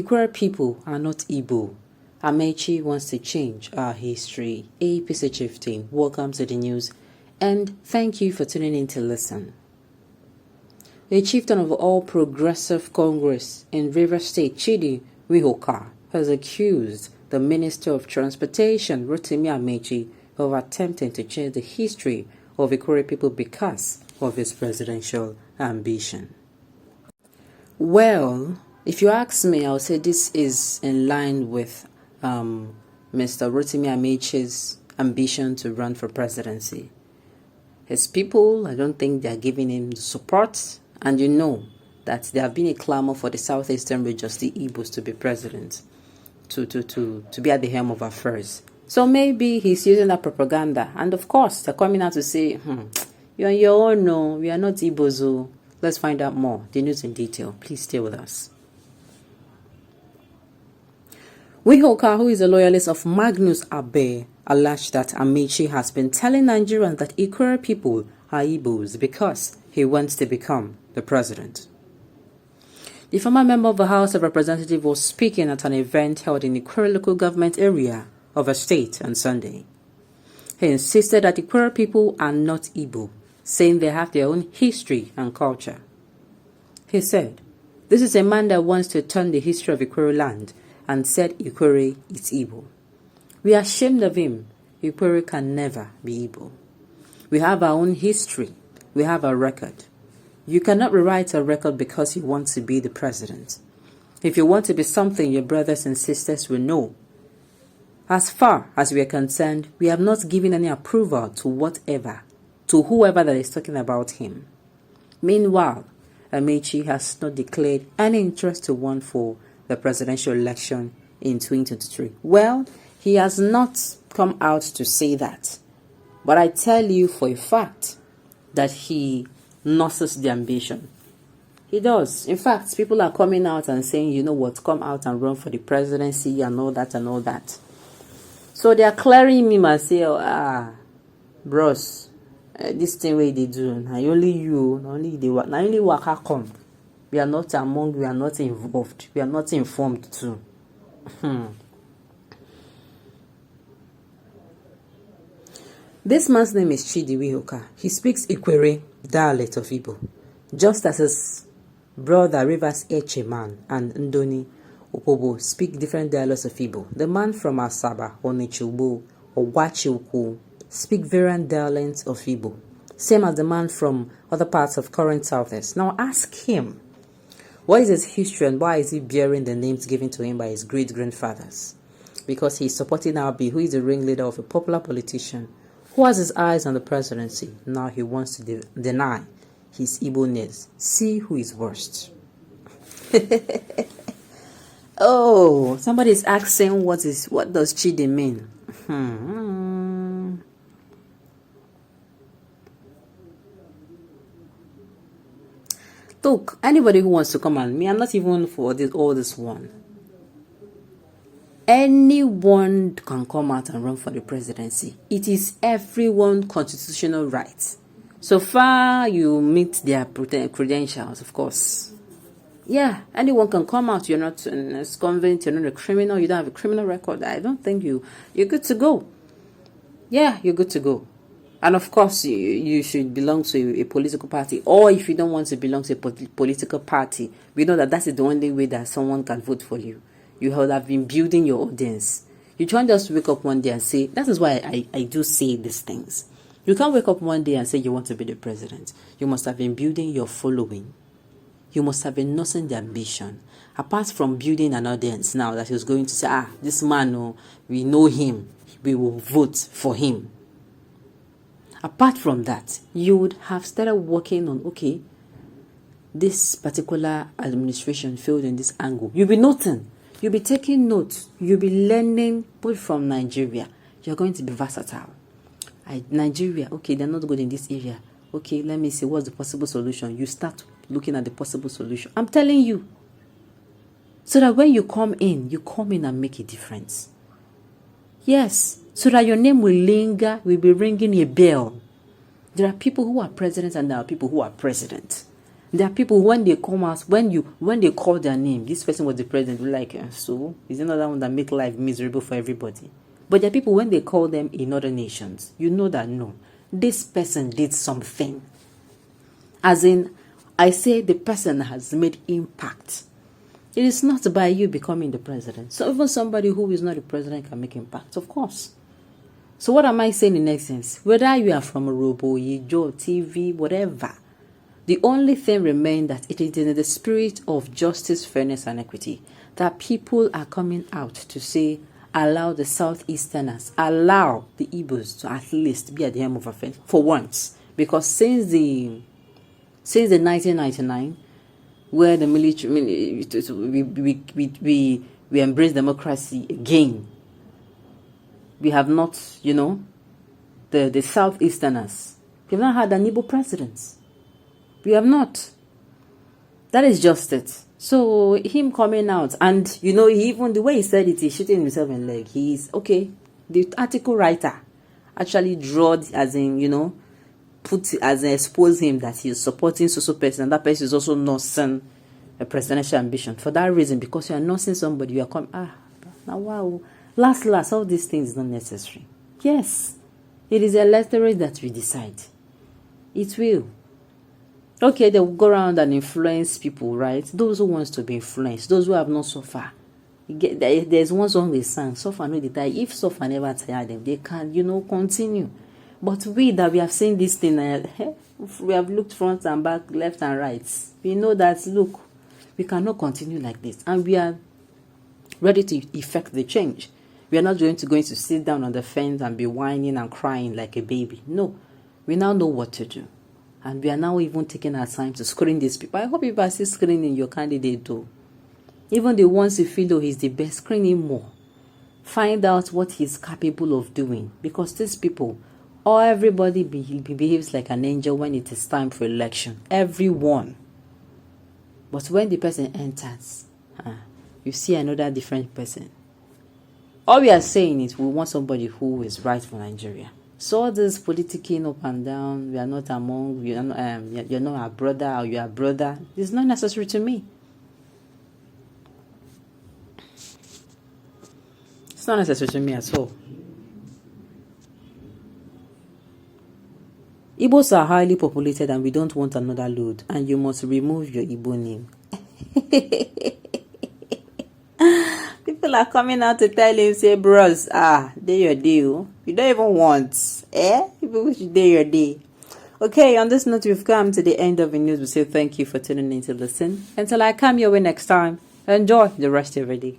Ikwere people are not Igbo. Ameachi wants to change our history. APC chieftain, welcome to the news and thank you for tuning in to listen. The chieftain of All Progressive Congress in Rivers State, Chidi Wihoka, has accused the Minister of Transportation, Rotimi Ameachi, of attempting to change the history of Ikwere people because of his presidential ambition. Well, if you ask me, I would say this is in line with Mr. Rotimi Ameachi's ambition to run for presidency. His people, I don't think they are giving him the support, and you know that there have been a clamor for the southeastern regions, the Igbos, to be president, to be at the helm of affairs. So maybe he's using that propaganda, and of course they're coming out to say, you're on your own, no, we are not Igbos. Oh. Let's find out more. The news in detail. Please stay with us. Wihoka, who is a loyalist of Magnus Abe, alleged that Ameachi has been telling Nigerians that Ikwere people are Igbos because he wants to become the president. The former member of the House of Representatives was speaking at an event held in the Ikwere local government area of a state on Sunday. He insisted that Ikwere people are not Igbo, saying they have their own history and culture. He said, "This is a man that wants to turn the history of Ikwere land and said Ikwere is Igbo. We are ashamed of him. Ikwere can never be Igbo. We have our own history. We have a record. You cannot rewrite a record because you want to be the president. If you want to be something, your brothers and sisters will know. As far as we are concerned, we have not given any approval to whoever that is talking about him." Meanwhile, Ameachi has not declared any interest to run for the presidential election in 2023. Well, he has not come out to say that. But I tell you for a fact that he nurses the ambition. He does. In fact, people are coming out and saying, you know what, come out and run for the presidency and all that and all that. So they are clearing him and say, bros, this thing way they do, now only you, not only waka come. We are not among, we are not involved, we are not informed too. This man's name is Chidi Wihoka. He speaks Ikwere dialect of Igbo, just as his brother Rivers Echeman and Ndoni Opobo speak different dialects of Igbo. The man from Asaba, Onichubo, or Wachiuku speak variant dialects of Igbo, same as the man from other parts of current Southeast. Now ask him, what is his history and why is he bearing the names given to him by his great-grandfathers? Because he's supporting Abi, who is the ringleader of a popular politician who has his eyes on the presidency. Now he wants to deny his Igbo-ness. See who is worst. Oh, somebody is asking what does Chidi mean? Look, anybody who wants to come at me, I'm not even for all this one. Anyone can come out and run for the presidency. It is everyone's constitutional right. So far you meet their credentials, of course. Yeah, anyone can come out. You're not a convict, you're not a criminal, you don't have a criminal record. I don't think you're good to go. Yeah, you're good to go. And of course, you should belong to a political party. Or if you don't want to belong to a political party, we know that that's the only way that someone can vote for you. You have been building your audience. You can't just wake up one day and say, that is why I do say these things. You can't wake up one day and say you want to be the president. You must have been building your following. You must have been nursing the ambition. Apart from building an audience now that is going to say, this man, we know him. We will vote for him. Apart from that, you would have started working on, okay, this particular administration failed in this angle. You'll be noting. You'll be taking notes. You'll be learning both from Nigeria. You're going to be versatile. Nigeria, okay, they're not good in this area. Okay, let me see, what's the possible solution? You start looking at the possible solution. I'm telling you. So that when you come in and make a difference. Yes, so that your name will linger, will be ringing a bell. There are people who are presidents and there are people who are president. There are people when they come out, when they call their name, this person was the president, we're like, so is another one that make life miserable for everybody. But there are people when they call them in other nations, you know that no, this person did something. As in, I say the person has made impact. It is not by you becoming the president. So even somebody who is not the president can make impact, of course. So what am I saying in essence? Whether you are from Robo, Yijo, TV, whatever, the only thing remains that it is in the spirit of justice, fairness, and equity that people are coming out to say, allow the Southeasterners, allow the Igbos to at least be at the helm of affairs for once. Because since the 1999, where the military, we embrace democracy again, we have not, the Southeasterners, we have not had an Igbo president. We have not. That is just it. So him coming out, and even the way he said it, he's shooting himself in the leg. He's okay. The article writer actually drawed as in, put as in expose him that he's supporting so person, and that person is also nursing a presidential ambition. For that reason, because you are nursing somebody, you are coming, now wow. Last, all these things is not necessary. Yes, it is the electorate that we decide. It will. Okay, they will go around and influence people, right? Those who wants to be influenced, those who have not suffered. There's one song they sang, suffer no they die. If suffer never tire them, they can, continue. But we that we have seen this thing, we have looked front and back, left and right. We know that, look, we cannot continue like this. And we are ready to effect the change. We are not going to sit down on the fence and be whining and crying like a baby. No, we now know what to do. And we are now even taking our time to screen these people. I hope people are still screening your candidate though. Even the ones you feel though he's the best, screen him more. Find out what he's capable of doing. Because these people, everybody behaves like an angel when it is time for election. Everyone. But when the person enters, you see another different person. All we are saying is we want somebody who is right for Nigeria. So all this politicking up and down, we are not among, you're not our brother or you are brother, it's not necessary to me. It's not necessary to me at all. Igbos are highly populated and we don't want another load, and you must remove your Igbo name. People are coming out to tell him, say, bros, day your deal. You don't even want. People wish day your day. Okay, on this note, we've come to the end of the news. We say thank you for tuning in to listen. Until I come your way next time, enjoy the rest of your day.